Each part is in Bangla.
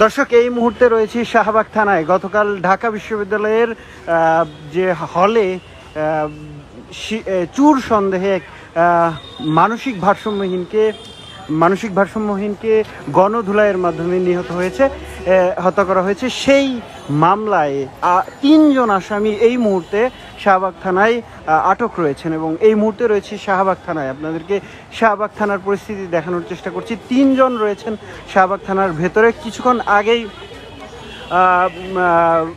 দর্শক, এই মুহূর্তে রয়েছি শাহবাগ থানায়। গতকাল ঢাকা বিশ্ববিদ্যালয়ের যে হলে চুর সন্দেহে মানসিক ভারসাম্যহীনকে গণধুলাইয়ের মাধ্যমে নিহত হয়েছে, হত্যা করা হয়েছে। সেই মামলায় 3 জন আসামি এই মুহূর্তে শাহবাগ থানায় আটক রয়েছেন এবং এই মুহূর্তে রয়েছে শাহবাগ থানায়। আপনাদেরকে শাহবাগ থানার পরিস্থিতি দেখানোর চেষ্টা করছি। 3 জন রয়েছেন শাহবাগ থানার ভেতরে। কিছুক্ষণ আগেই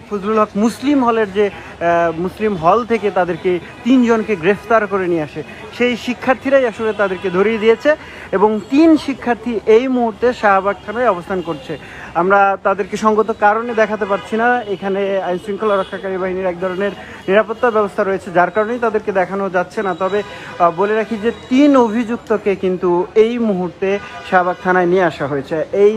ফজলুল হক মুসলিম হল থেকে তাদেরকে 3 জনকে গ্রেফতার করে নিয়ে আসে। সেই শিক্ষার্থীরাই আসলে তাদেরকে ধরিয়ে দিয়েছে এবং 3 শিক্ষার্থী এই মুহূর্তে শাহবাগ থানায় অবস্থান করছে। আমরা তাদেরকে সঙ্গত কারণে দেখাতে পারছি না। এখানে আইনশৃঙ্খলা রক্ষাকারী বাহিনীর এক ধরনের নিরাপত্তা ব্যবস্থা রয়েছে, যার কারণেই তাদেরকে দেখানো যাচ্ছে না। তবে বলে রাখি যে 3 অভিযুক্তকে কিন্তু এই মুহূর্তে শাহবাগ থানায় নিয়ে আসা হয়েছে। এই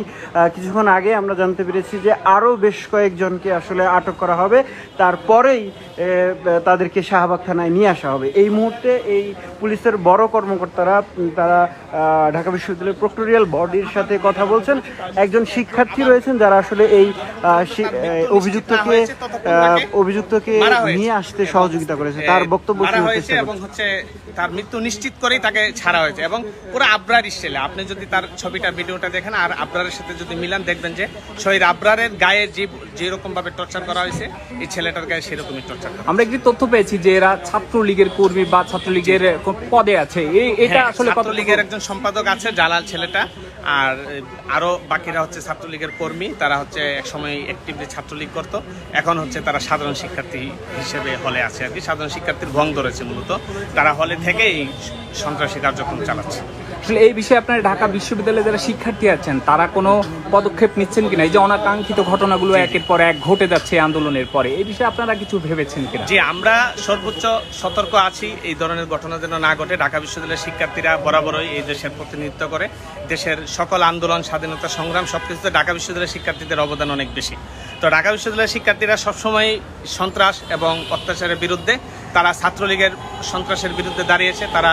কিছুক্ষণ আগে আমরা জানতে পেরেছি যে আরও বেশ কয়েকজনকে আসলে আটক করা হবে, তারপরেই তাদেরকে শাহবাগ থানায় নিয়ে আসা হবে। এই মুহূর্তে এই পুলিশের বড় কর্মকর্তারা তারা ঢাকা বিশ্ববিদ্যালয়ের প্রক্টোরিয়াল বডির সাথে কথা বলছেন। একজন শিক্ষার্থী রয়েছেন যারা আসলে এই অভিযুক্তকে নিয়ে আসতে সহযোগিতা করেছে, তার বক্তব্য হয়েছে এবং হচ্ছে তার মৃত্যু নিশ্চিত করেই তাকে ছাড়া হয়েছে এবং পুরো আবরার স্টাইলে। আপনি যদি তার ছবিটা ভিডিওটা দেখেন আর আবরারের সাথে যদি মিলান, দেখবেন যে শহীদ আবরারের গায়ে যেরকম ভাবে টর্চার করা হয়েছে এই ছেলেটার গায়ে সেরকমই টর্চার। আমরা একটি তথ্য পেয়েছি যে এরা ছাত্রলীগের কর্মী বা ছাত্রলীগের পদে আছে। এটা আসলে ছাত্রলীগের একজন সম্পাদক আছে জালাল ছেলেটা, আর আরো বাকিরা হচ্ছে ছাত্রলীগের কর্মী। তারা হচ্ছে একসময় অ্যাক্টিভলি ছাত্রলীগ করতো, এখন হচ্ছে তারা সাধারণ শিক্ষার্থী হিসেবে হলে আছে আর কি। সাধারণ শিক্ষার্থীর ভং ধরেছে মূলত, তারা হলে থেকে এই সন্ত্রাসী কার্যক্রম চালাচ্ছে। আসলে এই বিষয়ে আপনার ঢাকা বিশ্ববিদ্যালয়ে যারা শিক্ষার্থী আছেন তারা কোনো পদক্ষেপ নিচ্ছেন কিনা? এই যে অনাকাঙ্ক্ষিত ঘটনাগুলো একের পর এক ঘটে যাচ্ছে আন্দোলনের পরে, এই বিষয়ে আপনারা কিছু ভেবেছেন কিনা? জি, আমরা সর্বোচ্চ সতর্ক আছি এই ধরনের ঘটনা যেন না ঘটে। ঢাকা বিশ্ববিদ্যালয়ের শিক্ষার্থীরা বরাবরই এই দেশের প্রতিনিধিত্ব করে। দেশের সকল আন্দোলন, স্বাধীনতা সংগ্রাম সবকিছুতে ঢাকা বিশ্ববিদ্যালয়ের শিক্ষার্থীদের অবদান অনেক বেশি। তো ঢাকা বিশ্ববিদ্যালয়ের শিক্ষার্থীরা সবসময় সন্ত্রাস এবং অত্যাচারের বিরুদ্ধে, তারা ছাত্রলীগের সন্ত্রাসের বিরুদ্ধে দাঁড়িয়েছে, তারা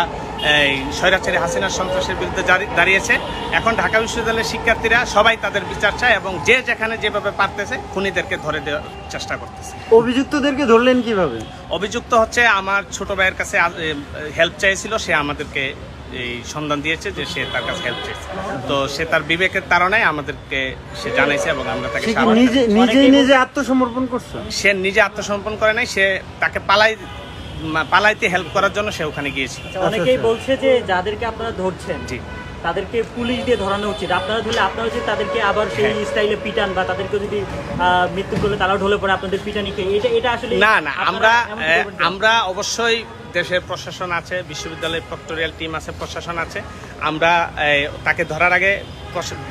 এই স্বৈরাচারী হাসিনার সন্ত্রাসের বিরুদ্ধে দাঁড়িয়েছে। এখন ঢাকা বিশ্ববিদ্যালয়ের শিক্ষার্থীরা সবাই তাদের বিচার চায় এবং যে যেখানে যেভাবে পারতেছে খুনিদেরকে ধরে দেওয়ার চেষ্টা করতেছে। অভিযুক্তদেরকে ধরলেন কিভাবে? অভিযুক্ত হচ্ছে আমার ছোট ভাইয়ের কাছে হেল্প চাইছিল, সে আমাদেরকে এই সন্ধান দিয়েছে যে সে তার কাছে হেল্প চাইছে। তো সে তার বিবেকের তাড়নায় আমাদেরকে সে জানাইছে এবং আমরা তাকে নিজে আত্মসমর্পণ করছে। সে নিজে আত্মসমর্পণ করে নাই, সে তাকে পালাইতে হেল্প করার জন্য সে ওখানে গিয়েছে। অনেকেই বলছে যে যাদেরকে আপনারা ধরছেন তাদেরকে পুলিশ দিয়ে ধরানো উচিত, আপনারা ধরলে আপনারা যদি তাদেরকে আবার সেই স্টাইলে পিটান বা তাদেরকে যদি মৃত্যু করলে তারাও ঢলে পড়ে আপনাদের পিটানিকে, এটা আসলে না। আমরা অবশ্যই দেশের প্রশাসন আছে, বিশ্ববিদ্যালয়ের প্রক্টোরিয়াল টিম আছে, প্রশাসন আছে। আমরা তাকে ধরার আগে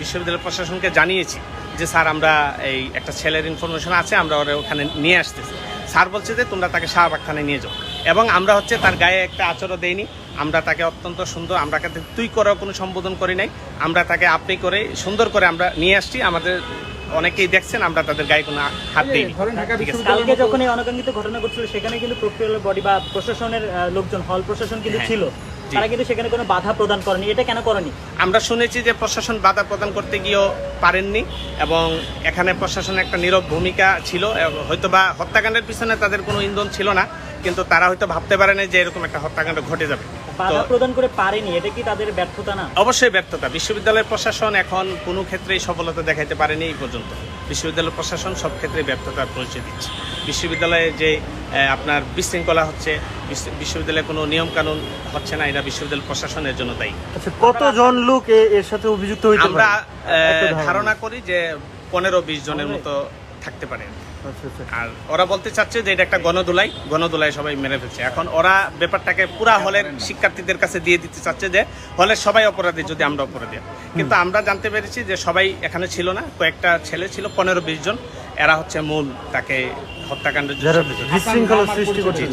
বিশ্ববিদ্যালয় প্রশাসনকে জানিয়েছি যে স্যার আমরা এই একটা ছেলের ইনফরমেশন আছে, আমরা ওরা ওখানে নিয়ে আসতেছি। স্যার বলছে যে তোমরা তাকে শাহবাগ থানায় নিয়ে যাও এবং আমরা হচ্ছে তার গায়ে একটা আচরও দেইনি। আমরা তাকে অত্যন্ত সুন্দর, আমরা তুই করার কোনো সম্বোধন করি নাই, আমরা তাকে আপনি করে সুন্দর করে আমরা নিয়ে আসছি। আমাদের অনেকেই দেখছেন আমরা তাদের গায়ে কোনো হাত দিইনি। কালকে যখন এই অনাকাঙ্ক্ষিত ঘটনা ঘটছিল সেখানে কিন্তু প্রক্টোরিয়াল বডি বা প্রশাসনের লোকজন, হল প্রশাসন কিন্তু ছিল, তারা কিন্তু সেখানে কোনো বাধা প্রদান করেনি। এটা কেন করেনি? আমরা শুনেছি যে প্রশাসন বাধা প্রদান করতে গিয়েও পারেননি এবং এখানে প্রশাসনের একটা নীরব ভূমিকা ছিল। হয়তোবা হত্যাকাণ্ডের পিছনে তাদের কোনো ইন্ধন ছিল না, কিন্তু তারা হয়তো ভাবতে পারে না যে এরকম একটা হত্যাকাণ্ড ঘটে যাবে। বাধা প্রদান করে পারেনি, এটা কি তাদের ব্যর্থতা না? অবশ্যই ব্যর্থতা। বিশ্ববিদ্যালয়ের প্রশাসন এখন কোনো ক্ষেত্রেই সফলতা দেখাইতে পারেনি এই পর্যন্ত। বিশ্ববিদ্যালয় প্রশাসন সব ক্ষেত্রে ব্যর্থতার পরিচয় দিচ্ছে। বিশ্ববিদ্যালয়ে যে আপনার বিশৃঙ্খলা হচ্ছে, বিশ্ববিদ্যালয়ে কোনো নিয়ম কানুন হচ্ছে না, এটা বিশ্ববিদ্যালয় প্রশাসনের জন্য দায়ী। আচ্ছা, কতজন লোক এর সাথে অভিযুক্ত হইতে পারে? আমরা ধারণা করি যে 15-20 জনের মতো থাকতে পারে। আর ওরা বলতে চাচ্ছে যে এটা একটা গণদোলাই সবাই মেরে ফেলছে। এখন ওরা ব্যাপারটাকে পুরা হলের শিক্ষার্থীদের কাছে দিয়ে দিতে চাচ্ছে যে হলের সবাই অপরাধী যদি আমরা অপরাধী। কিন্তু আমরা জানতে পেরেছি যে সবাই এখানে ছিল না, কয়েকটা ছেলে ছিল, 15-20 জন। এরা হচ্ছে মূল তাকে হত্যাকাণ্ডের বিশৃঙ্খলা সৃষ্টি করছে।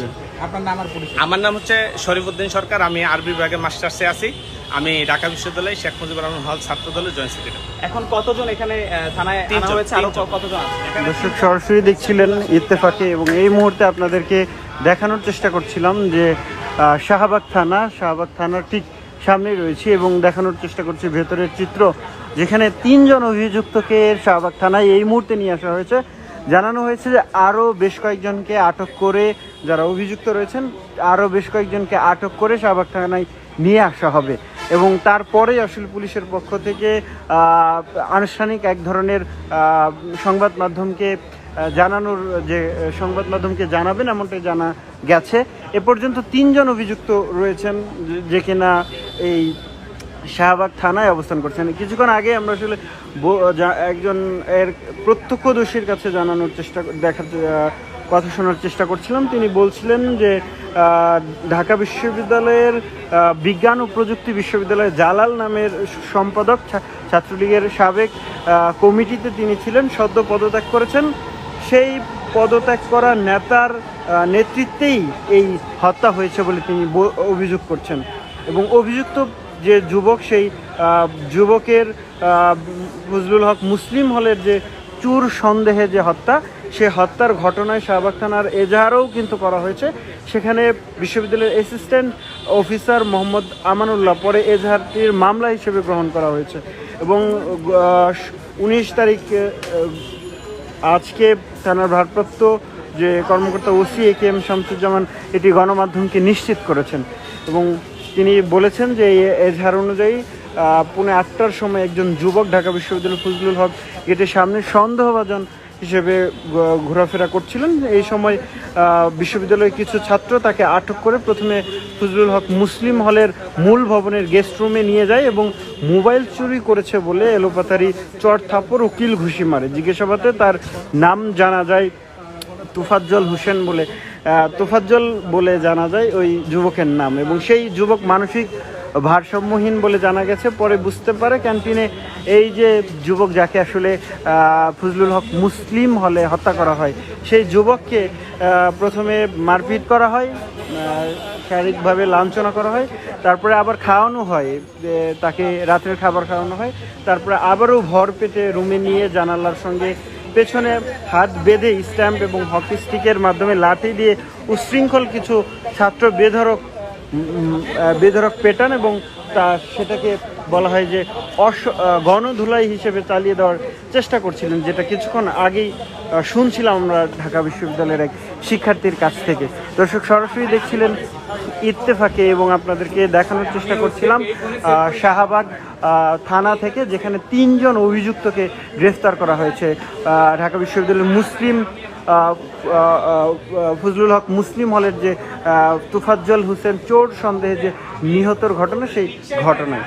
আমার নাম হচ্ছে শরীফউদ্দিন সরকার, আমি আরবি বিভাগের মাস্টার্সে আছি। আমি ঢাকা বিশ্ববিদ্যালয় শেখ মুজিবুর রহমান হল ছাত্র দলের জয়েন্ট সেক্রেটারি। এখন কতজন এখানে থানায় আনা হয়েছে? আরো কতজন আছে? দর্শক, সরাসরি দেখছিলেন ইত্তেফাকে এবং এই মুহূর্তে আপনাদেরকে দেখানোর চেষ্টা করছিলাম যে শাহবাগ থানার ঠিক সামনেই রয়েছি এবং দেখানোর চেষ্টা করছি ভেতরের চিত্র। যেখানে 3 জন অভিযুক্তকে শাহবাগ থানায় এই মুহূর্তে নিয়ে আসা হয়েছে। জানানো হয়েছে যে আরও বেশ কয়েকজনকে আটক করে, যারা অভিযুক্ত রয়েছেন আরও বেশ কয়েকজনকে আটক করে শাহবাগ থানায় নিয়ে আসা হবে এবং তারপরেই আসলে পুলিশের পক্ষ থেকে আনুষ্ঠানিক এক ধরনের সংবাদ মাধ্যমকে জানানোর যে সংবাদ মাধ্যমকে জানাবেন এমনটাই জানা গেছে। এ পর্যন্ত 3 জন অভিযুক্ত রয়েছেন যে কিনা এই শাহবাগ থানায় অবস্থান করছেন। কিছুক্ষণ আগে আমরা আসলে একজন এর প্রত্যক্ষদর্শীর কাছে জানানোর কথা শোনার চেষ্টা করছিলাম। তিনি বলছিলেন যে ঢাকা বিশ্ববিদ্যালয়ের বিজ্ঞান ও প্রযুক্তি বিশ্ববিদ্যালয়ের জালাল নামের সম্পাদক, ছাত্রলীগের সাবেক কমিটিতে তিনি ছিলেন, সদ্য পদত্যাগ করেছেন। সেই পদত্যাগ করা নেতার নেতৃত্বেই এই হত্যা হয়েছে বলে তিনি অভিযোগ করছেন এবং অভিযুক্ত যে যুবক, সেই যুবকের ফজলুল হক মুসলিম হলের যে চুর সন্দেহে যে হত্যা, সে হত্যার ঘটনায় শাহবাগ থানার এজাহারও কিন্তু করা হয়েছে। সেখানে বিশ্ববিদ্যালয়ের অ্যাসিস্ট্যান্ট অফিসার মোহাম্মদ আমানুল্লাহ পরে এজাহারটির মামলা হিসেবে গ্রহণ করা হয়েছে এবং 19 তারিখ আজকে থানার ভারপ্রাপ্ত যে কর্মকর্তা ওসি AKM শামসুজ্জামান এটি গণমাধ্যমকে নিশ্চিত করেছেন এবং তিনি বলেছেন যে এই এজাহার অনুযায়ী 8:30টার সময় একজন যুবক ঢাকা বিশ্ববিদ্যালয় ফজলুল হক গেটের সামনে সন্দেহভাজন হিসেবে ঘোরাফেরা করছিলেন। এই সময় বিশ্ববিদ্যালয়ের কিছু ছাত্র তাকে আটক করে প্রথমে ফজলুল হক মুসলিম হলের মূল ভবনের গেস্ট রুমে নিয়ে যায় এবং মোবাইল চুরি করেছে বলে এলোপাতারি চড় থাপ্পড় ও কিল ঘুষি মারে। জিজ্ঞাসাবাদে তার নাম জানা যায় তোফাজ্জল হোসেন বলে, তোফাজ্জল বলে জানা যায় ওই যুবকের নাম এবং সেই যুবক মানসিক ভারসাম্যহীন বলে জানা গেছে। পরে বুঝতে পারে ক্যান্টিনে এই যে যুবক, যাকে আসলে ফজলুল হক মুসলিম হলে হত্যা করা হয়, সেই যুবককে প্রথমে মারপিট করা হয়, শারীরিকভাবে লাঞ্ছনা করা হয়, তারপরে আবার খাওয়ানো হয়, তাকে রাতের খাবার খাওয়ানো হয়, তারপরে আবারও ভর পেটে রুমে নিয়ে জানালার সঙ্গে পেছনে হাত বেঁধে স্ট্যাম্প এবং হকি স্টিকের মাধ্যমে লাঠি দিয়ে উচ্ছৃঙ্খল কিছু ছাত্র বেধড়ক পেটান এবং সেটাকে বলা হয় যে গণধুলাই হিসেবে চালিয়ে দেওয়ার চেষ্টা করছিলেন, যেটা কিছুক্ষণ আগেই শুনছিলাম আমরা ঢাকা বিশ্ববিদ্যালয়ের এক শিক্ষার্থীর কাছ থেকে। দর্শক সরাসরি দেখছিলেন ইত্তেফাকে এবং আপনাদেরকে দেখানোর চেষ্টা করছিলাম শাহবাগ থানা থেকে, যেখানে 3 জন অভিযুক্তকে গ্রেফতার করা হয়েছে। ঢাকা বিশ্ববিদ্যালয়ের ফজলুল হক মুসলিম হলের যে তোফাজ্জল হোসেন চোর সন্দেহে যে নিহতর ঘটনা, সেই ঘটনায়